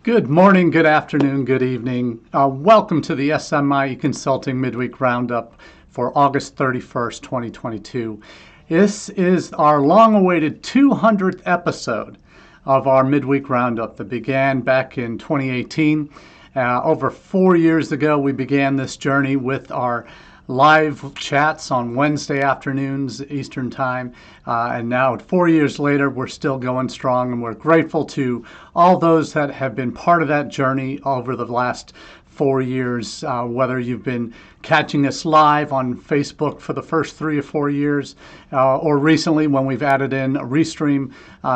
Good morning, good afternoon, good evening. Welcome to the SMIE Consulting Midweek Roundup for August 31st, 2022. This is our long-awaited 200th episode of our Midweek Roundup that began back in 2018. Over 4 years ago, we began this journey with our live chats on Wednesday afternoons Eastern Time. And now 4 years later, we're still going strong, and we're grateful to all those that have been part of that journey over the last 4 years, whether you've been catching us live on Facebook for the first 3 or 4 years, or recently when we've added in a restream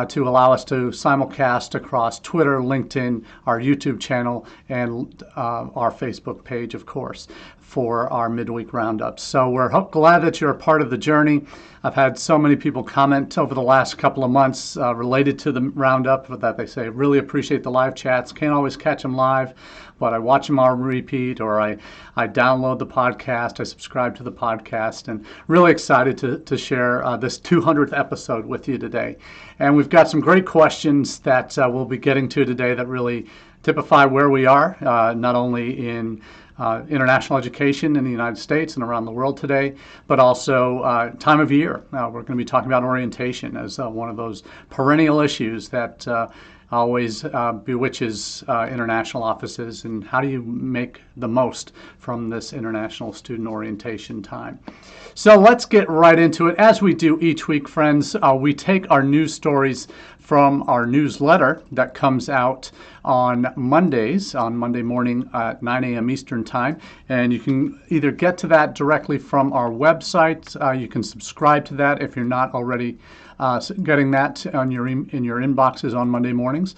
to allow us to simulcast across Twitter, LinkedIn, our YouTube channel, and our Facebook page, of course, for our midweek roundups. So we're glad that you're a part of the journey. I've had so many people comment over the last couple of months related to the roundup that they say, really appreciate the live chats. Can't always catch them live, but I watch them on repeat, or I download the podcast, I subscribe to the podcast, and really excited to share this 200th episode with you today. And we've got some great questions that we'll be getting to today that really typify where we are, not only in international education in the United States and around the world today, but also time of year. We're going to be talking about orientation as one of those perennial issues that always bewitches international offices, and how do you make the most from this international student orientation time. So let's get right into it. As we do each week, friends, we take our news stories from our newsletter that comes out on Mondays, on Monday morning at 9 a.m. Eastern Time. And you can either get to that directly from our website. You can subscribe to that if you're not already getting that on in your inboxes on Monday mornings.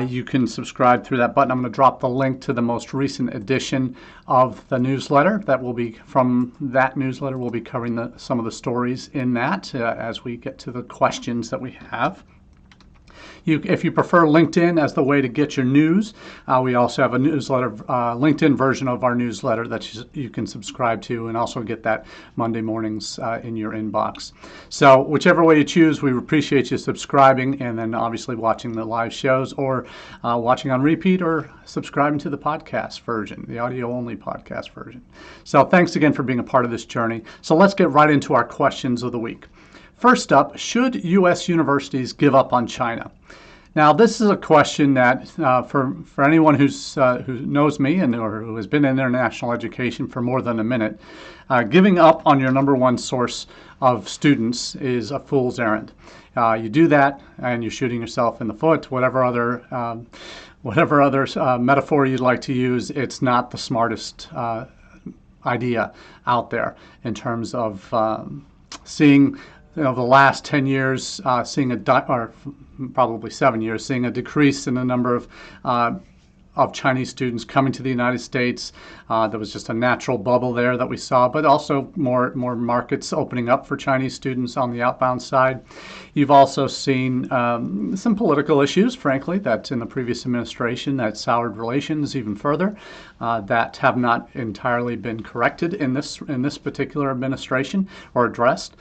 You can subscribe through that button. I'm going to drop the link to the most recent edition of the newsletter. That will be from that newsletter. We'll be covering some of the stories in that as we get to the questions that we have. If you prefer LinkedIn as the way to get your news, we also have a newsletter, LinkedIn version of our newsletter that you can subscribe to and also get that Monday mornings in your inbox. So whichever way you choose, we appreciate you subscribing and then obviously watching the live shows, or watching on repeat, or subscribing to the podcast version, the audio-only podcast version. So thanks again for being a part of this journey. So let's get right into our questions of the week. First up, should U.S. universities give up on China? Now, this is a question that for anyone who knows me or who has been in international education for more than a minute, giving up on your number one source of students is a fool's errand. You do that and you're shooting yourself in the foot. Whatever other metaphor you'd like to use, it's not the smartest idea out there in terms of seeing. The last 10 years, or probably 7 years, seeing a decrease in the number of Chinese students coming to the United States. There was just a natural bubble there that we saw, but also more markets opening up for Chinese students on the outbound side. You've also seen some political issues, frankly, that in the previous administration that soured relations even further, that have not entirely been corrected in this particular administration or addressed.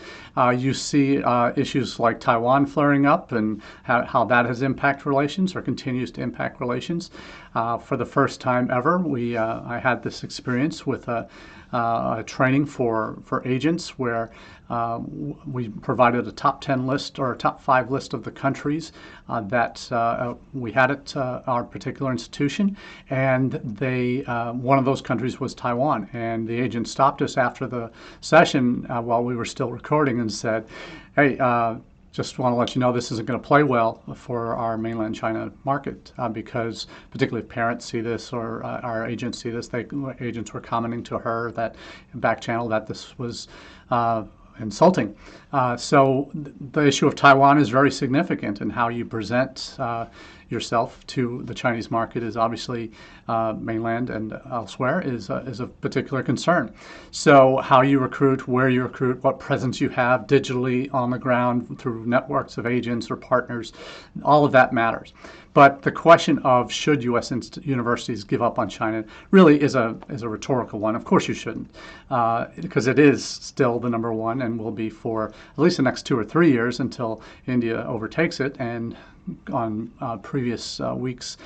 You see issues like Taiwan flaring up and how that has impacted relations or continues to impact relations. For the first time ever, I had this experience with a training for agents where we provided a top 10 list or a top 5 list of the countries that we had at our particular institution, and one of those countries was Taiwan. And the agent stopped us after the session while we were still recording and said, hey, just want to let you know this isn't going to play well for our mainland China market because particularly if parents see this or our agents see this, agents were commenting to her that back channel that this was insulting. So the issue of Taiwan is very significant, and how you present yourself to the Chinese market is obviously mainland and elsewhere is a particular concern. So how you recruit, where you recruit, what presence you have digitally on the ground through networks of agents or partners, all of that matters. But the question of should U.S. universities give up on China really is a rhetorical one. Of course you shouldn't, because it is still the number one and will be for at least the next 2 or 3 years until India overtakes it and previous weeks'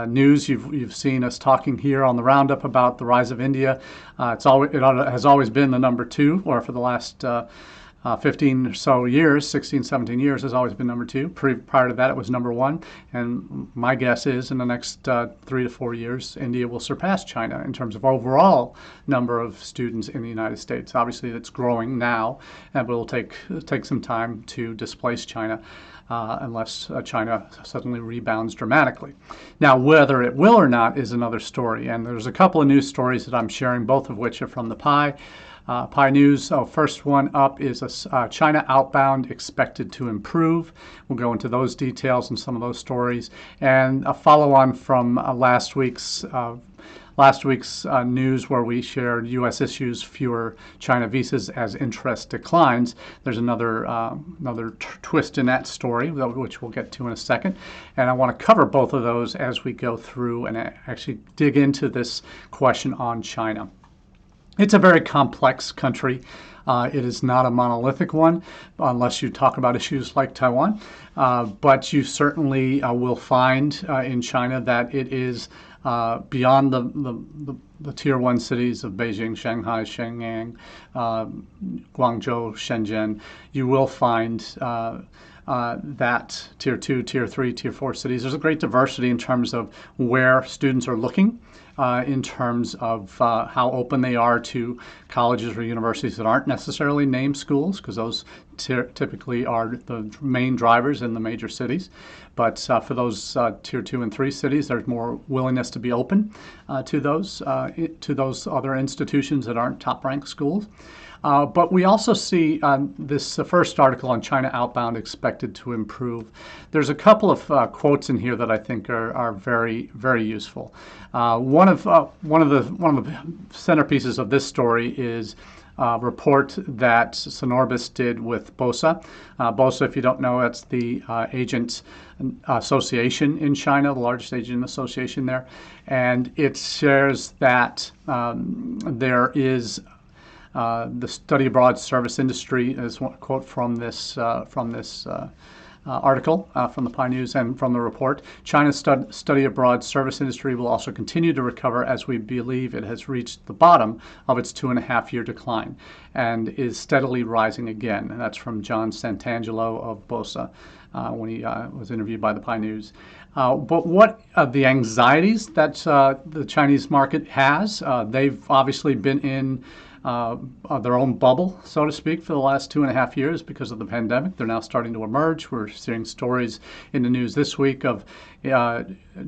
news. You've seen us talking here on the Roundup about the rise of India. It has always been the number 2, or for the last 15 or so years, 16, 17 years, has always been number 2. Prior to that, it was number 1. And my guess is in the next 3 to 4 years, India will surpass China in terms of overall number of students in the United States. Obviously, it's growing now, but it will take some time to displace China. Unless China suddenly rebounds dramatically. Now, whether it will or not is another story. And there's a couple of news stories that I'm sharing, both of which are from the PI News. First one up is China outbound expected to improve. We'll go into those details and some of those stories. And a follow-on from last week's news, where we shared U.S. issues fewer China visas as interest declines. There's another twist in that story, which we'll get to in a second. And I want to cover both of those as we go through and actually dig into this question on China. It's a very complex country. It is not a monolithic one, unless you talk about issues like Taiwan. But you certainly will find in China that it is beyond the tier 1 cities of Beijing, Shanghai, Shenyang, Guangzhou, Shenzhen. You will find that tier 2, tier 3, tier 4 cities. There's a great diversity in terms of where students are looking, in terms of how open they are to colleges or universities that aren't necessarily named schools, because those typically are the main drivers in the major cities. But for those tier 2 and 3 cities, there's more willingness to be open to those other institutions that aren't top-ranked schools. But we also see this first article on China outbound expected to improve. There's a couple of quotes in here that I think are very, very useful. One of the centerpieces of this story is a report that Synorbis did with BOSA. BOSA, if you don't know, that's the agent association in China, the largest agent association there, and it shares that there is the study abroad service industry is one quote from this article from the PI News and from the report. China's study abroad service industry will also continue to recover, as we believe it has reached the bottom of its 2.5-year decline and is steadily rising again. And that's from John Santangelo of BOSA when he was interviewed by the PI News. But what the anxieties that the Chinese market has, they've obviously been in their own bubble, so to speak, for the last 2.5 years because of the pandemic. They're now starting to emerge. We're seeing stories in the news this week of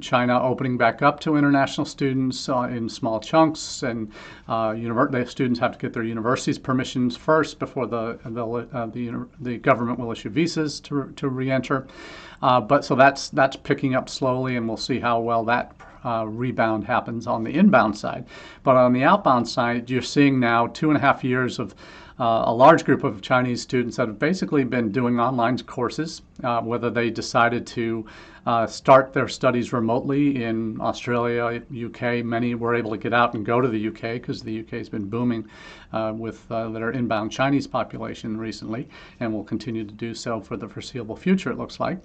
China opening back up to international students in small chunks, and the students have to get their university's permissions first before the government will issue visas to re-enter. But so that's picking up slowly, and we'll see how well that rebound happens on the inbound side. But on the outbound side, you're seeing now 2.5 years of a large group of Chinese students that have basically been doing online courses, whether they decided to start their studies remotely in Australia, UK. Many were able to get out and go to the UK because the UK has been booming with their inbound Chinese population recently, and will continue to do so for the foreseeable future, it looks like.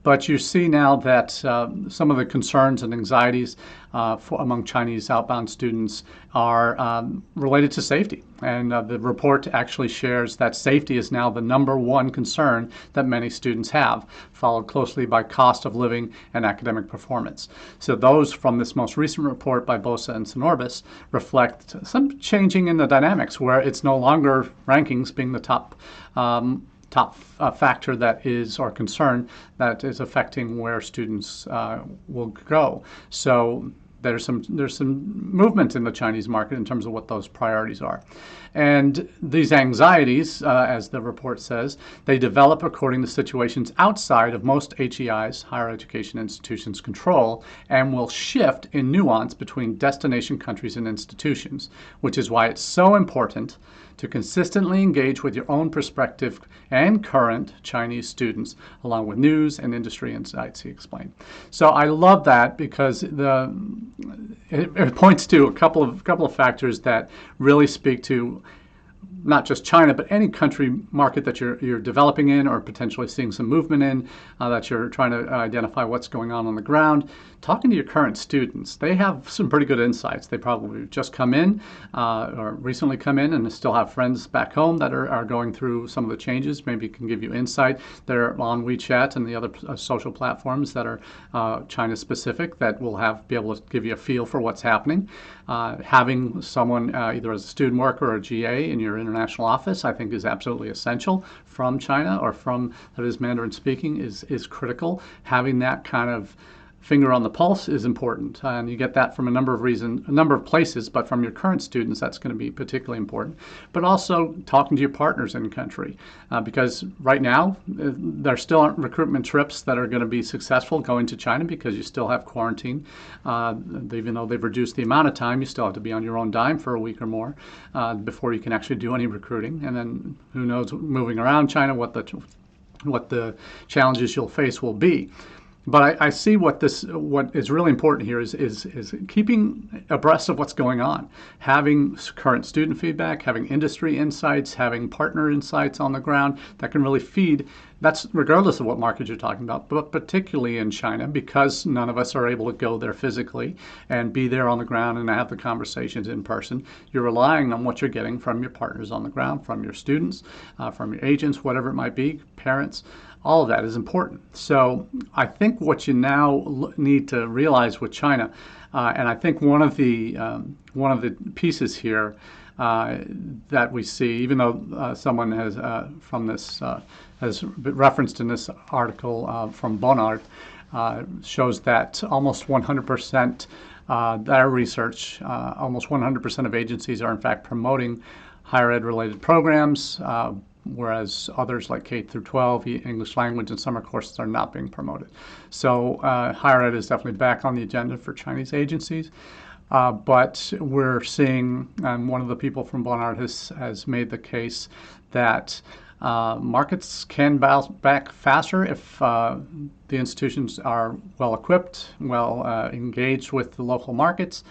But you see now that some of the concerns and anxieties among Chinese outbound students are related to safety. And the report actually shares that safety is now the #1 concern that many students have, followed closely by cost of living and academic performance. So those from this most recent report by BOSA and Synorbis reflect some changing in the dynamics, where it's no longer rankings being the top factor that is, or concern that is affecting where students will go. So there's some movement in the Chinese market in terms of what those priorities are. And these anxieties, as the report says, they develop according to situations outside of most HEI's, higher education institutions' control, and will shift in nuance between destination countries and institutions, which is why it's so important to consistently engage with your own prospective and current Chinese students, along with news and industry insights, he explained. So I love that because it points to a couple of factors that really speak to not just China, but any country market that you're developing in or potentially seeing some movement in, that you're trying to identify what's going on the ground. Talking to your current students, they have some pretty good insights. They probably just come in or recently come in and still have friends back home that are going through some of the changes. Maybe can give you insight. They're on WeChat and the other social platforms that are China specific that will be able to give you a feel for what's happening. Having someone either as a student worker or a GA in your international office, I think, is absolutely essential from China or from that is Mandarin speaking is critical. Having that kind of finger on the pulse is important, and you get that from a number of places, but from your current students, that's going to be particularly important. But also talking to your partners in country, because right now there still aren't recruitment trips that are going to be successful going to China because you still have quarantine. Even though they've reduced the amount of time, you still have to be on your own dime for a week or more before you can actually do any recruiting. And then who knows, moving around China, what the challenges you'll face will be. But I see what is really important here is keeping abreast of what's going on, having current student feedback, having industry insights, having partner insights on the ground that can really feed. That's regardless of what market you're talking about, but particularly in China, because none of us are able to go there physically and be there on the ground and have the conversations in person. You're relying on what you're getting from your partners on the ground, from your students, from your agents, whatever it might be, parents. All of that is important. So I think what you now need to realize with China, and I think one of the pieces here that we see, even though someone has has referenced in this article from Bonnard, shows that almost 100% their research, almost 100% of agencies are in fact promoting higher ed related programs. Whereas others like K through 12, English language and summer courses are not being promoted. So higher ed is definitely back on the agenda for Chinese agencies. But we're seeing, and one of the people from Bonnard has made the case that markets can bounce back faster if the institutions are well equipped, well engaged with the local markets.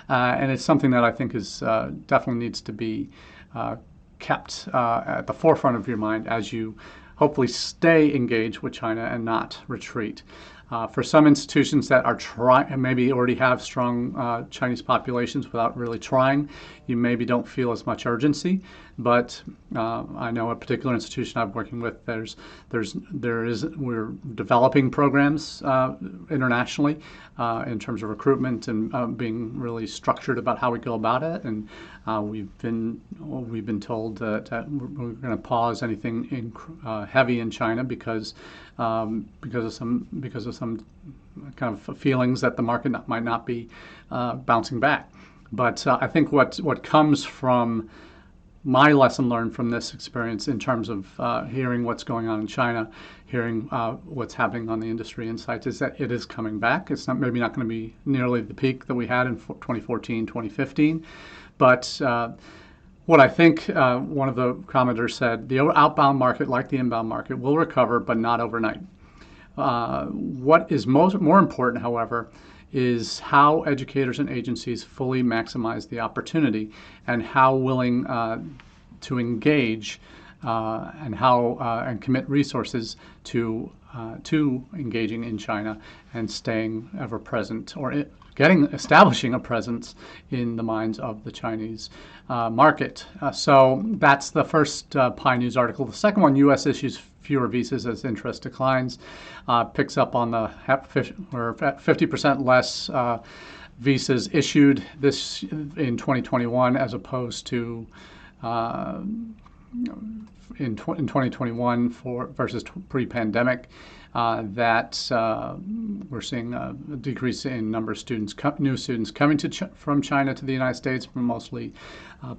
And it's something that I think is definitely needs to be kept at the forefront of your mind as you hopefully stay engaged with China and not retreat. For some institutions that are trying and maybe already have strong Chinese populations without really trying, you maybe don't feel as much urgency. But I know a particular institution I'm working with. We're developing programs internationally in terms of recruitment and being really structured about how we go about it. And we've been told that we're going to pause anything heavy in China because of some kind of feelings that the market might not be bouncing back. But I think what comes from my lesson learned from this experience in terms of hearing what's going on in China, hearing what's happening on the industry insights, is that it is coming back. It's maybe not going to be nearly the peak that we had in 2014, 2015. But what I think one of the commenters said, the outbound market, like the inbound market, will recover, but not overnight. What is more important, however, is how educators and agencies fully maximize the opportunity and how willing to engage and commit resources to engaging in China and staying ever present or establishing a presence in the minds of the Chinese market. So that's the first PI News article. The second one, U.S. issues fewer visas as interest declines, picks up on the 50% less visas issued this in 2021 as opposed to in 2021 versus pre-pandemic. That we're seeing a decrease in number of students, new students coming from China to the United States, from mostly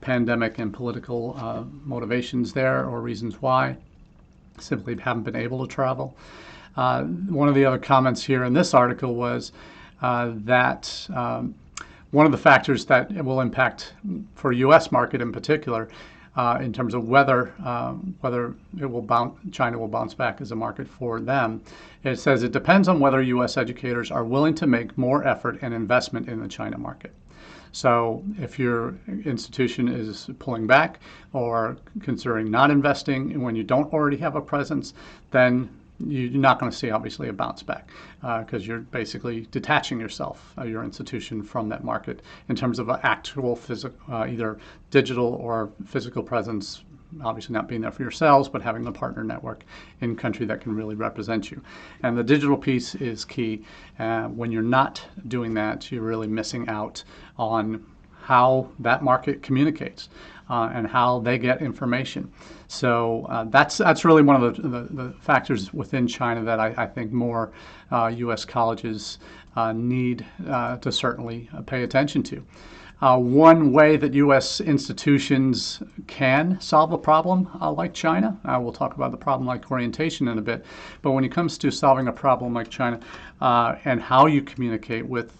pandemic and political motivations there or reasons why. Simply haven't been able to travel. One of the other comments here in this article was that one of the factors that will impact for U.S. market in particular in terms of whether China will bounce back as a market for them. It says it depends on whether U.S. educators are willing to make more effort and investment in the China market. So if your institution is pulling back or considering not investing when you don't already have a presence, then you're not going to see, obviously, a bounce back because you're basically detaching yourself, your institution, from that market in terms of an actual either digital or physical presence. Obviously not being there for yourselves, but having the partner network in country that can really represent you. And the digital piece is key. When you're not doing that, you're really missing out on how that market communicates and how they get information. So that's really one of the factors within China that I think more U.S. colleges need to certainly pay attention to. One way that U.S. institutions can solve a problem like China, we'll talk about the problem like orientation in a bit, but when it comes to solving a problem like China and how you communicate with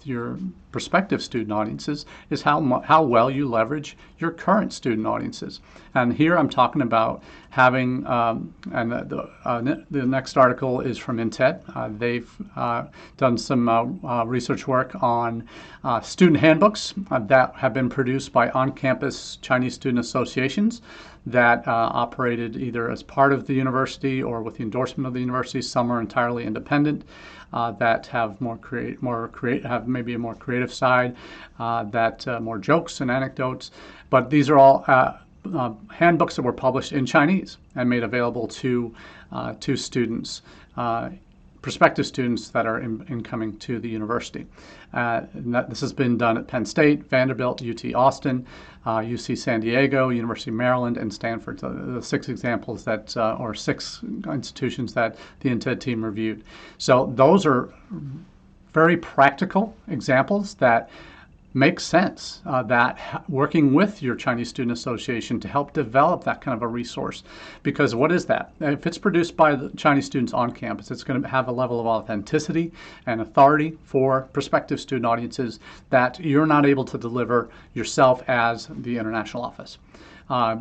your prospective student audiences is how well you leverage your current student audiences. And here I'm talking about having, and the next article is from INTED. They've done some research work on student handbooks that have been produced by on-campus Chinese student associations that operated either as part of the university or with the endorsement of the university. Some are entirely independent that have have maybe a more creative side, that more jokes and anecdotes. But these are all handbooks that were published in Chinese and made available to students, prospective students that are incoming to the university. This has been done at Penn State, Vanderbilt, UT Austin, UC San Diego, University of Maryland, and Stanford. So the 6 examples that, or 6 institutions that the INTED team reviewed. So those are very practical examples that makes sense, that working with your Chinese Student Association to help develop that kind of a resource. Because what is that? If it's produced by the Chinese students on campus, it's going to have a level of authenticity and authority for prospective student audiences that you're not able to deliver yourself as the international office.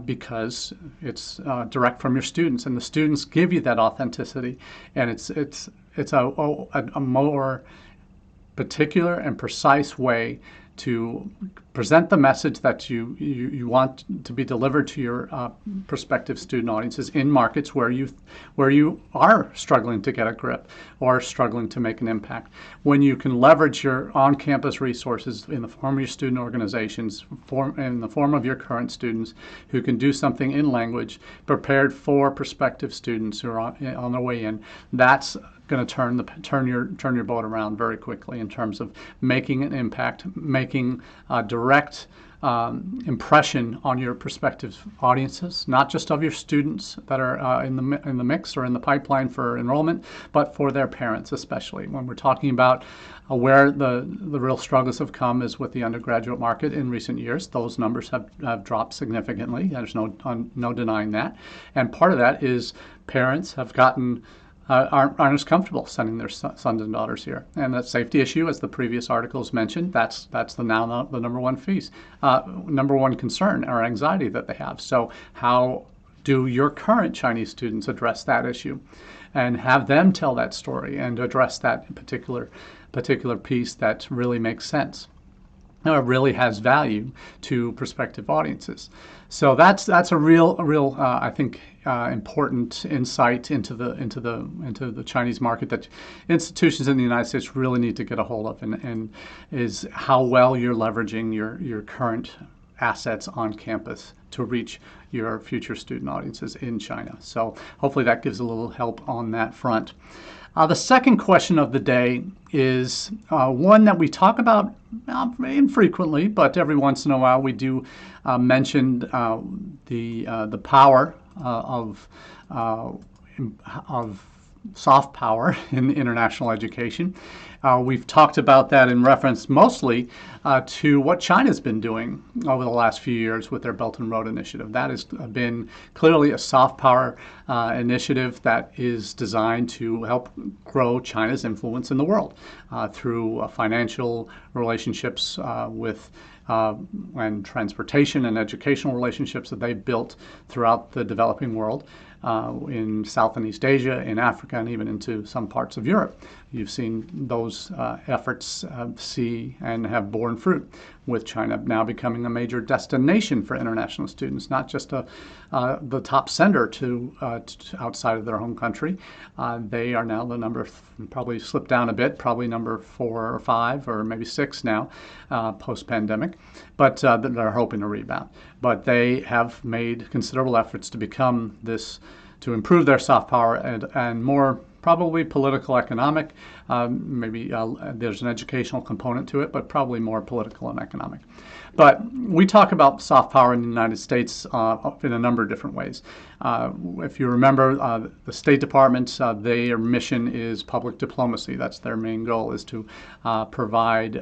Because it's direct from your students, and the students give you that authenticity, and it's a more particular and precise way to present the message that you want to be delivered to your prospective student audiences in markets where you are struggling to get a grip or struggling to make an impact. When you can leverage your on-campus resources in the form of your student organizations, in the form of your current students who can do something in language prepared for prospective students who are on their way in, that's going to turn your boat around very quickly in terms of making an impact, making a direct impression on your prospective audiences, not just of your students that are in the mix or in the pipeline for enrollment, but for their parents especially. When we're talking about where the real struggles have come is with the undergraduate market in recent years. Those numbers have dropped significantly. There's no denying that. And part of that is parents have gotten aren't as comfortable sending their sons and daughters here, and that safety issue, as the previous articles mentioned, that's the number one concern or anxiety that they have. So how do your current Chinese students address that issue, and have them tell that story and address that particular piece that really makes sense? Really has value to prospective audiences. So that's a real I think important insight into the Chinese market that institutions in the United States really need to get a hold of, and is how well you're leveraging your current assets on campus to reach your future student audiences in China. So hopefully that gives a little help on that front. The second question of the day is one that we talk about infrequently, but every once in a while we do mention the power of soft power in international education. We've talked about that in reference mostly to what China's been doing over the last few years with their Belt and Road Initiative. That has been clearly a soft power initiative that is designed to help grow China's influence in the world through financial relationships with and transportation and educational relationships that they've built throughout the developing world. in South and East Asia, in Africa, and even into some parts of Europe. You've seen those efforts see and have borne fruit, with China now becoming a major destination for international students, not just the top sender to outside of their home country. They are now the number, probably slipped down a bit, probably number 4 or 5 or maybe 6 now, post-pandemic, but they're hoping to rebound. But they have made considerable efforts to become this, to improve their soft power and more probably political, economic, maybe there's an educational component to it, but probably more political and economic. But we talk about soft power in the United States in a number of different ways. If you remember, the State Department, their mission is public diplomacy. That's their main goal, is to provide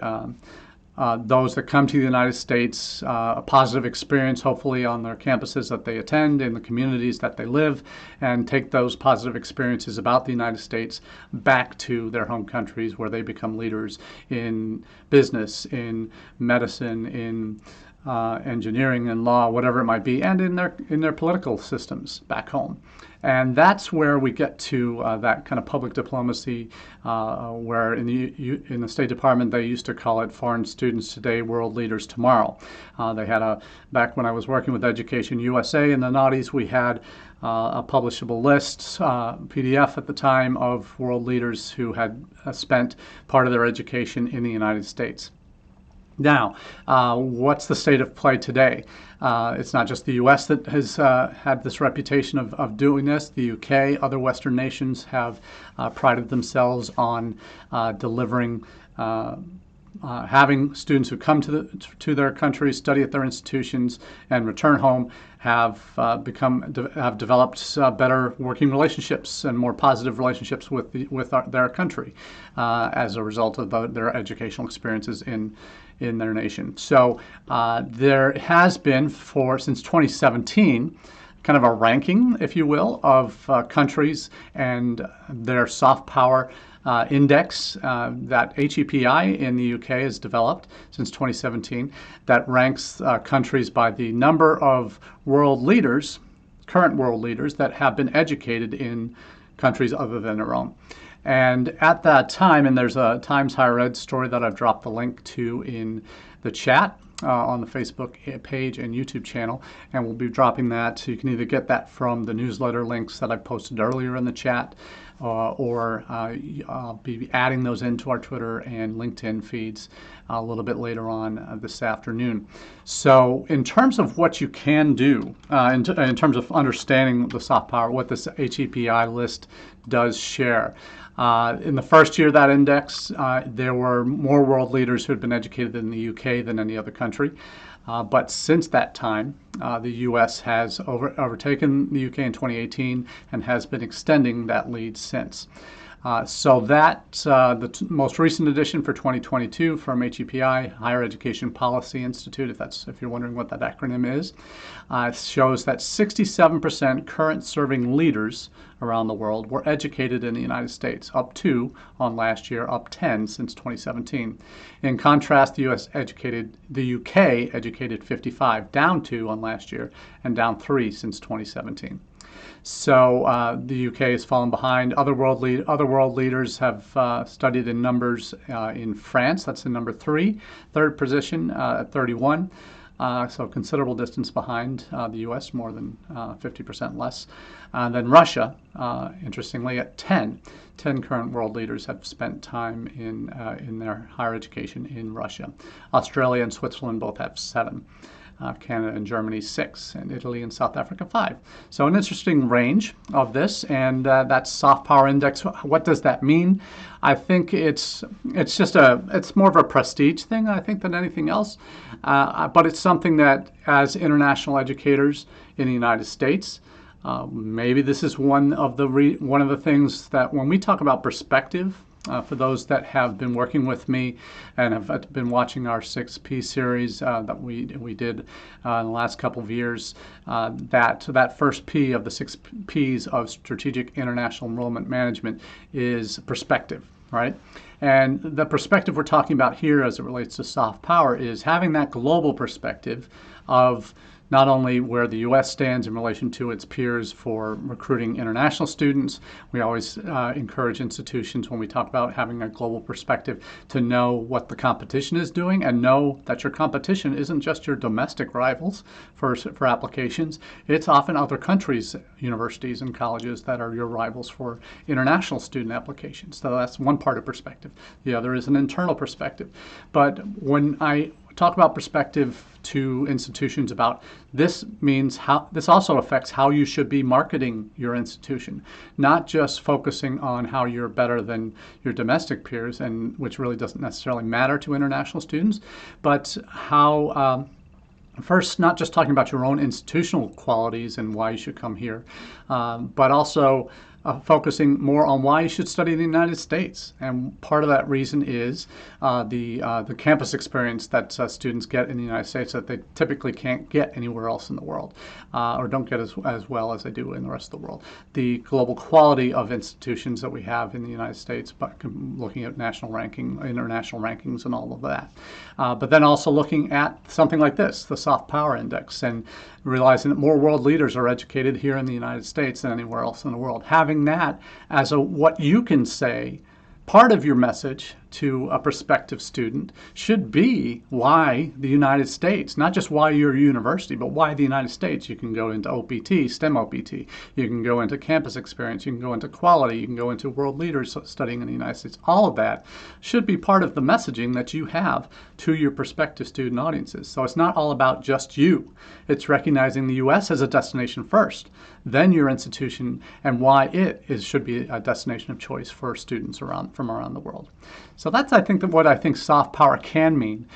those that come to the United States a positive experience, hopefully on their campuses that they attend, in the communities that they live, and take those positive experiences about the United States back to their home countries, where they become leaders in business, in medicine, in engineering and law, whatever it might be, and in their political systems back home. And that's where we get to that kind of public diplomacy, where in the State Department they used to call it foreign students today, world leaders tomorrow. They had back when I was working with Education USA in the noughties, we had a publishable list, PDF at the time, of world leaders who had spent part of their education in the United States. Now, what's the state of play today? It's not just the U.S. that has had this reputation of doing this. The U.K., other Western nations have prided themselves on delivering, having students who come to their countries, study at their institutions, and return home have developed better working relationships and more positive relationships with their country as a result of their educational experiences in their nation. So there has been, since 2017, kind of a ranking, if you will, of countries and their soft power index that HEPI in the UK has developed since 2017, that ranks countries by the number of world leaders, current world leaders, that have been educated in countries other than their own. And at that time, and there's a Times Higher Ed story that I've dropped the link to in the chat on the Facebook page and YouTube channel, and we'll be dropping that. So you can either get that from the newsletter links that I posted earlier in the chat, or I'll be adding those into our Twitter and LinkedIn feeds a little bit later on this afternoon. So in terms of what you can do, in terms of understanding the soft power, what this HEPI list does share. In the first year of that index, there were more world leaders who had been educated in the UK than any other country. But since that time, the U.S. has overtaken the UK in 2018 and has been extending that lead since. So that the most recent edition for 2022 from HEPI, Higher Education Policy Institute, if you're wondering what that acronym is, shows that 67% current serving leaders around the world were educated in the United States, up 2 on last year, up 10 since 2017. In contrast, the UK educated 55, down 2 on last year, and down 3 since 2017. So the UK has fallen behind. Other world leaders have studied in numbers in France. That's in number 3, third position at 31. So considerable distance behind the U.S., more than 50% less. Then Russia, interestingly, at 10. 10 current world leaders have spent time in their higher education in Russia. Australia and Switzerland both have 7. Canada and Germany 6, and Italy and South Africa 5. So an interesting range of this, and that soft power index. What does that mean? I think it's more of a prestige thing, I think, than anything else. But it's something that, as international educators in the United States, maybe this is one of the things that when we talk about perspective. For those that have been working with me and have been watching our 6P series that we did in the last couple of years, that first P of the 6 Ps of Strategic International Enrollment Management is perspective, right? And the perspective we're talking about here as it relates to soft power is having that global perspective of not only where the U.S. stands in relation to its peers for recruiting international students. We always encourage institutions, when we talk about having a global perspective, to know what the competition is doing and know that your competition isn't just your domestic rivals for applications. It's often other countries' universities and colleges that are your rivals for international student applications. So that's one part of perspective. The other is an internal perspective. But when I talk about perspective to institutions about this, means how this also affects how you should be marketing your institution, not just focusing on how you're better than your domestic peers, and which really doesn't necessarily matter to international students, but how first, not just talking about your own institutional qualities and why you should come here, but also focusing more on why you should study in the United States. And part of that reason is the campus experience that students get in the United States that they typically can't get anywhere else in the world, or don't get as well as they do in the rest of the world. The global quality of institutions that we have in the United States, but looking at national ranking, international rankings, and all of that. But then also looking at something like this, the Soft Power Index, and realizing that more world leaders are educated here in the United States than anywhere else in the world. Having that as what you can say, part of your message to a prospective student should be why the United States, not just why you're a university, but why the United States. You can go into OPT, STEM OPT, you can go into campus experience, you can go into quality, you can go into world leaders studying in the United States. All of that should be part of the messaging that you have to your prospective student audiences. So it's not all about just you. It's recognizing the U.S. as a destination first, then your institution, and why should be a destination of choice for students from around the world. So that's, I think, what I think soft power can mean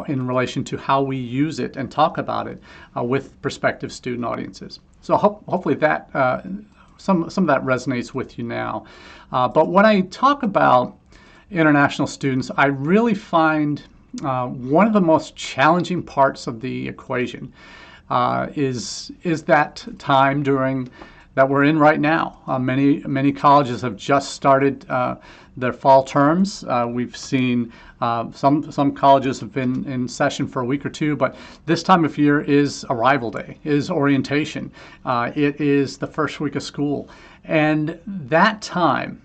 in relation to how we use it and talk about it with prospective student audiences. So hopefully that some of that resonates with you now. But when I talk about international students, I really find one of the most challenging parts of the equation is that time during that we're in right now. Many colleges have just started their fall terms. We've seen some colleges have been in session for a week or two, but this time of year is arrival day, is orientation. It is the first week of school. And that time,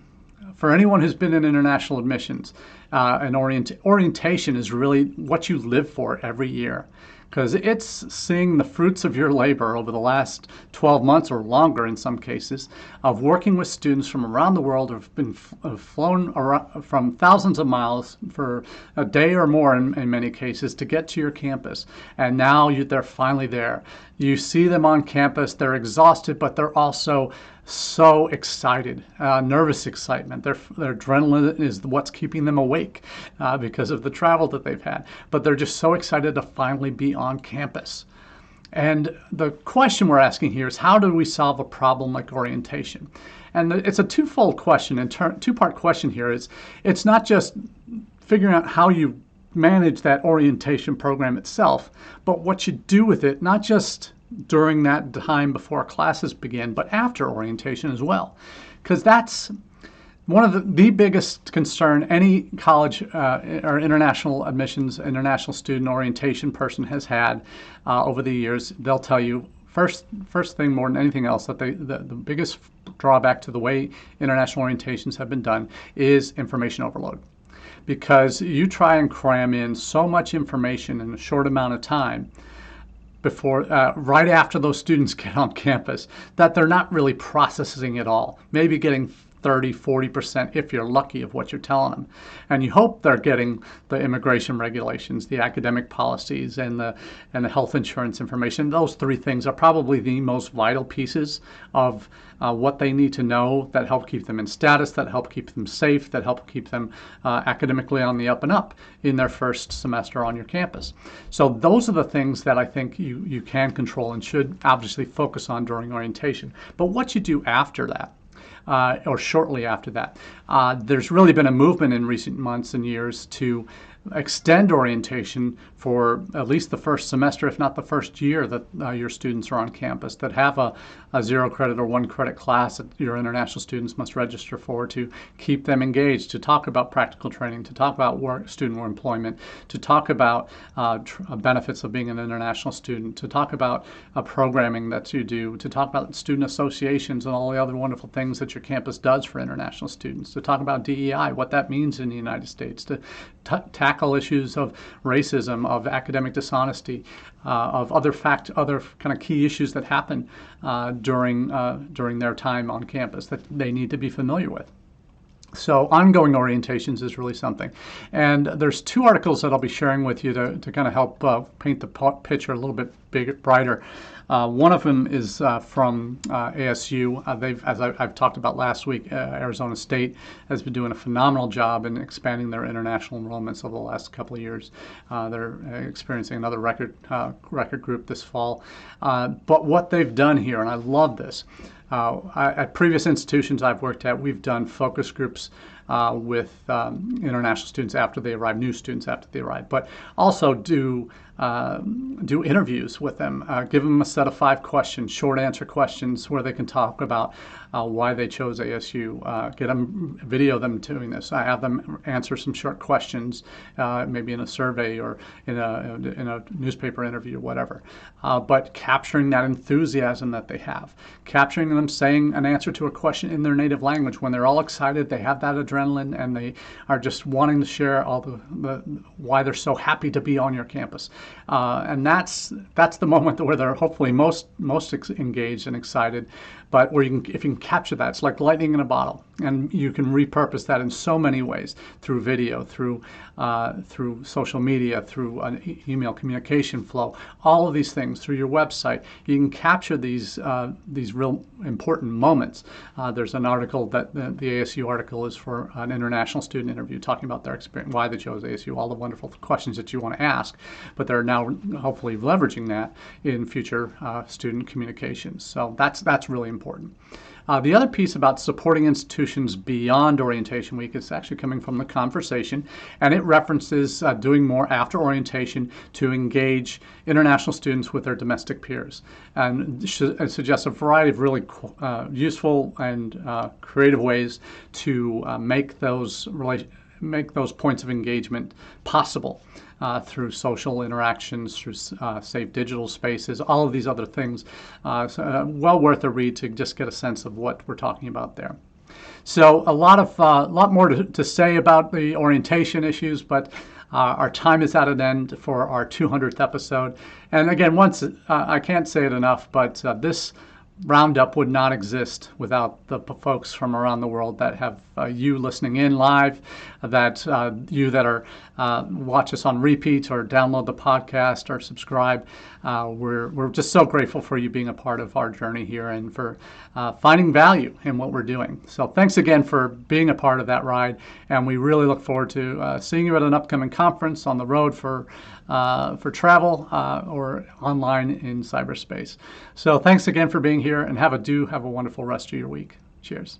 for anyone who's been in international admissions, and orientation is really what you live for every year, because it's seeing the fruits of your labor over the last 12 months or longer in some cases of working with students from around the world who've flown around from thousands of miles for a day or more in many cases to get to your campus. And now they're finally there. You see them on campus, they're exhausted, but they're also so excited, nervous excitement. Their adrenaline is what's keeping them awake because of the travel that they've had. But they're just so excited to finally be on campus. And the question we're asking here is, how do we solve a problem like orientation? And it's a twofold question, and two-part question here. It's not just figuring out how you manage that orientation program itself, but what you do with it, not just during that time before classes begin, but after orientation as well. Because that's one of the biggest concern any college or international admissions, international student orientation person has had over the years. They'll tell you, first thing more than anything else, that the biggest drawback to the way international orientations have been done is information overload. Because you try and cram in so much information in a short amount of time before, right after those students get on campus, that they're not really processing it all. Maybe getting 30-40% if you're lucky of what you're telling them. And you hope they're getting the immigration regulations, the academic policies, and the health insurance information. Those three things are probably the most vital pieces of what they need to know that help keep them in status, that help keep them safe, that help keep them academically on the up and up in their first semester on your campus. So those are the things that I think you can control and should obviously focus on during orientation. But what you do after that, or shortly after that, there's really been a movement in recent months and years to extend orientation for at least the first semester, if not the first year that your students are on campus, that have a 0 credit or 1 credit class that your international students must register for, to keep them engaged, to talk about practical training, to talk about student employment, to talk about benefits of being an international student, to talk about programming that you do, to talk about student associations and all the other wonderful things that your campus does for international students, to talk about DEI, what that means in the United States, to tackle issues of racism, of academic dishonesty, of other kind of key issues that happen during their time on campus that they need to be familiar with. So ongoing orientations is really something. And there's 2 articles that I'll be sharing with you to kind of help paint the picture a little bit brighter. One of them is from ASU. As I've talked about last week, Arizona State has been doing a phenomenal job in expanding their international enrollments over the last couple of years. They're experiencing another record group this fall. But what they've done here, and I love this, at previous institutions I've worked at, we've done focus groups with international students after they arrive, new students after they arrive, but also do interviews with them, give them a set of 5 questions, short answer questions, where they can talk about why they chose ASU, video them doing this. I have them answer some short questions, maybe in a survey or in a newspaper interview or whatever, but capturing that enthusiasm that they have, capturing them saying an answer to a question in their native language when they're all excited, they have that adrenaline, and they are just wanting to share all the why they're so happy to be on your campus. And that's the moment where they're hopefully most engaged and excited. But if you can capture that, it's like lightning in a bottle, and you can repurpose that in so many ways, through video, through social media, through an email communication flow, all of these things, through your website. You can capture these real important moments. There's an article that the ASU article is for an international student interview, talking about their experience, why they chose ASU, all the wonderful questions that you want to ask, but they're now hopefully leveraging that in future student communications. So that's really important. The other piece about supporting institutions beyond orientation week is actually coming from the conversation, and it references doing more after orientation to engage international students with their domestic peers, and suggests a variety of really useful and creative ways to make those points of engagement possible. Through social interactions, through safe digital spaces, all of these other things. So, well worth a read to just get a sense of what we're talking about there. So a lot more to say about the orientation issues, but our time is at an end for our 200th episode. And again, I can't say it enough, but this Roundup would not exist without the folks from around the world that have you listening in live, that you that are watch us on repeat or download the podcast or subscribe. We're just so grateful for you being a part of our journey here and for finding value in what we're doing. So thanks again for being a part of that ride, and we really look forward to seeing you at an upcoming conference, on the road for travel, or online in cyberspace. So thanks again for being here, and have a wonderful rest of your week. Cheers.